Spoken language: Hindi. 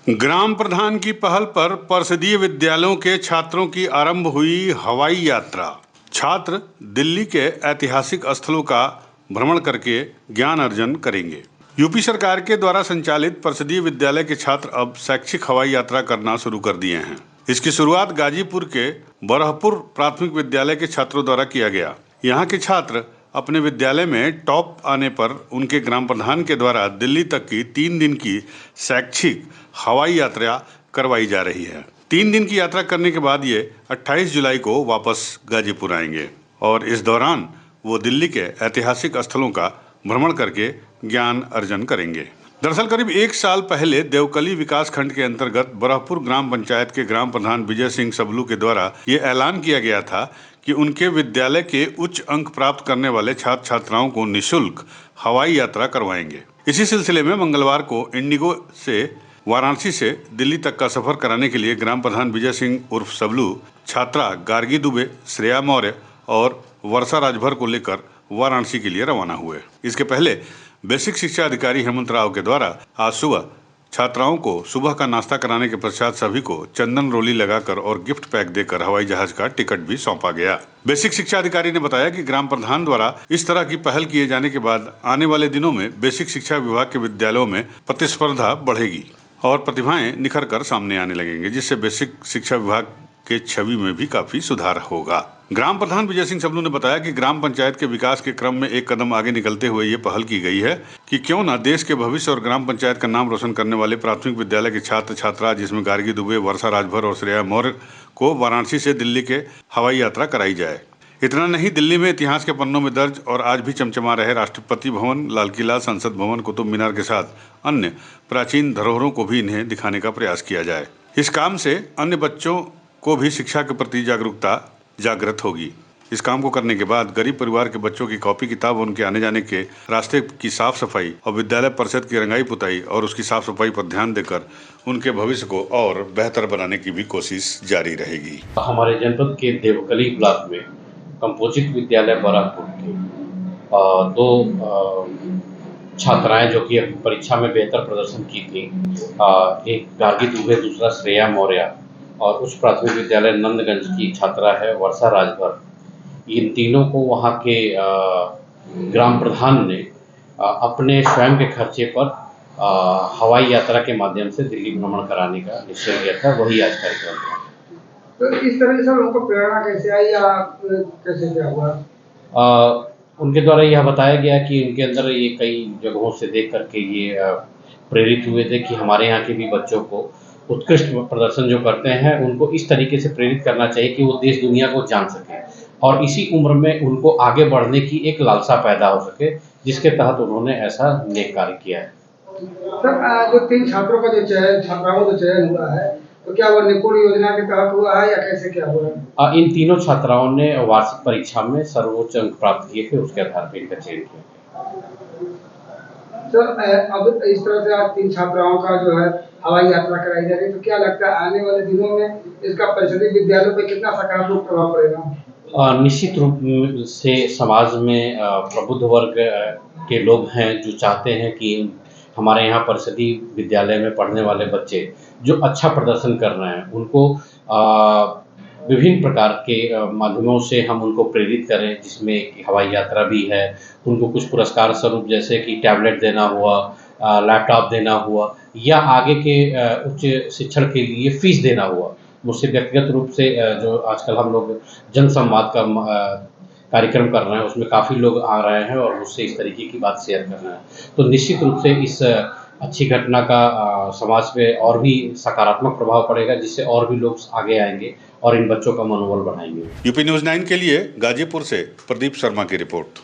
ग्राम प्रधान की पहल पर परिषदीय विद्यालयों के छात्रों की आरंभ हुई हवाई यात्रा। छात्र दिल्ली के ऐतिहासिक स्थलों का भ्रमण करके ज्ञान अर्जन करेंगे। यूपी सरकार के द्वारा संचालित परिषदीय विद्यालय के छात्र अब शैक्षिक हवाई यात्रा करना शुरू कर दिए हैं। इसकी शुरुआत गाजीपुर के बरहपुर प्राथमिक विद्यालय के छात्रों द्वारा किया गया। यहाँ के छात्र अपने विद्यालय में टॉप आने पर उनके ग्राम प्रधान के द्वारा दिल्ली तक की 3 दिन की शैक्षिक हवाई यात्रा करवाई जा रही है। 3 दिन की यात्रा करने के बाद ये 28 जुलाई को वापस गाजीपुर आएंगे और इस दौरान वो दिल्ली के ऐतिहासिक स्थलों का भ्रमण करके ज्ञान अर्जन करेंगे। दरअसल करीब 1 साल पहले देवकली विकास खंड के अंतर्गत बरहपुर ग्राम पंचायत के ग्राम प्रधान विजय सिंह सबलू के द्वारा ये ऐलान किया गया था कि उनके विद्यालय के उच्च अंक प्राप्त करने वाले छात्र छात्राओं को निःशुल्क हवाई यात्रा करवाएंगे। इसी सिलसिले में मंगलवार को इंडिगो से वाराणसी से दिल्ली तक का सफर कराने के लिए ग्राम प्रधान विजय सिंह उर्फ सबलू छात्रा गार्गी दुबे, श्रेया मौर्य और वर्षा राजभर को लेकर वाराणसी के लिए रवाना हुए। इसके पहले बेसिक शिक्षा अधिकारी हेमंत राव के द्वारा आज सुबह छात्राओं को सुबह का नाश्ता कराने के पश्चात सभी को चंदन रोली लगाकर और गिफ्ट पैक देकर हवाई जहाज का टिकट भी सौंपा गया। बेसिक शिक्षा अधिकारी ने बताया कि ग्राम प्रधान द्वारा इस तरह की पहल किए जाने के बाद आने वाले दिनों में बेसिक शिक्षा विभाग के विद्यालयों में प्रतिस्पर्धा बढ़ेगी और प्रतिभाएं निखर कर सामने आने लगेंगे, जिससे बेसिक शिक्षा विभाग के छवि में भी काफी सुधार होगा। ग्राम प्रधान विजय सिंह सबलू ने बताया कि ग्राम पंचायत के विकास के क्रम में एक कदम आगे निकलते हुए ये पहल की गई है कि क्यों न देश के भविष्य और ग्राम पंचायत का नाम रोशन करने वाले प्राथमिक विद्यालय के छात्र छात्रा, जिसमें गार्गी दुबे, वर्षा राजभर और श्रेया मौर्य को वाराणसी से दिल्ली के हवाई यात्रा कराई जाए। इतना नहीं, दिल्ली में इतिहास के पन्नों में दर्ज और आज भी चमचमा रहे राष्ट्रपति भवन, लाल किला, संसद भवन, कुतुब मीनार के साथ अन्य प्राचीन धरोहरों को भी इन्हें दिखाने का प्रयास किया जाए। इस काम से अन्य बच्चों को भी शिक्षा के प्रति जागृत होगी। इस काम को करने के बाद गरीब परिवार के बच्चों की कॉपी किताब, उनके आने जाने के रास्ते की साफ सफाई और विद्यालय परिषद की रंगाई पुताई और उसकी साफ सफाई पर ध्यान देकर उनके भविष्य को और बेहतर बनाने की भी कोशिश जारी रहेगी। हमारे जनपद के देवकली ब्लॉक में कंपोजिट विद्यालय बरहपुर के 2 छात्राएं जो कि परीक्षा में बेहतर प्रदर्शन की थी, एक गार्गी दुबे, दूसरा श्रेया मौर्य और उच्च प्राथमिक विद्यालय नंदगंज की छात्रा है वर्षा राजभर। इन तीनों को वहाँ के ग्राम प्रधान ने अपने स्वयं के खर्चे पर हवाई यात्रा के माध्यम से दिल्ली भ्रमण कराने का निश्चय किया था। वही आज कार्यक्रम था। तो इस तरह से उनको प्रेरणा कैसे आई या कैसे क्या हुआ? उनके द्वारा यह बताया गया कि उनके अंदर ये कई जगहों से देख करके ये प्रेरित हुए थे कि हमारे यहाँ के भी बच्चों को उत्कृष्ट प्रदर्शन जो करते हैं उनको इस तरीके से प्रेरित करना चाहिए कि वो देश दुनिया को जान सके और इसी उम्र में उनको आगे बढ़ने की एक लालसा पैदा हो सके, जिसके तहत उन्होंने ऐसा नेक कार्य किया है। सर, जो 3 छात्रों का जो छात्राओं का चयन हुआ है, तो क्या वो निपुण योजना के तहत हुआ है या कैसे क्या हुआ? इन तीनों छात्राओं ने वार्षिक परीक्षा में सर्वोच्च अंक प्राप्त किए थे, उसके आधार पर इनका चयन किया। सर, अब इस तरह से आज 3 छात्राओं का जो है हवाई यात्रा कराई जा रही है, तो क्या लगता है आने वाले दिनों में इसका परिषदीय विद्यालयों पर कितना सकारात्मक प्रभाव पड़ेगा? निश्चित रूप से समाज में प्रबुद्ध वर्ग के लोग हैं जो चाहते हैं कि हमारे यहाँ परिषदीय विद्यालय में पढ़ने वाले बच्चे जो अच्छा प्रदर्शन कर रहे हैं उनको विभिन्न प्रकार के माध्यमों से हम उनको प्रेरित करें, जिसमें हवाई यात्रा भी है। उनको कुछ पुरस्कार स्वरूप जैसे कि टैबलेट देना हुआ, लैपटॉप देना हुआ या आगे के उच्च शिक्षण के लिए फीस देना हुआ। मुझसे व्यक्तिगत रूप से जो आजकल हम लोग जन संवाद का कार्यक्रम कर रहे हैं उसमें काफ़ी लोग आ रहे हैं और मुझसे इस तरीके की बात शेयर कर रहे हैं। तो निश्चित रूप से इस अच्छी घटना का समाज पे और भी सकारात्मक प्रभाव पड़ेगा, जिससे और भी लोग आगे आएंगे और इन बच्चों का मनोबल बढ़ाएंगे। यूपी न्यूज़ 9 के लिए गाजीपुर से प्रदीप शर्मा की रिपोर्ट।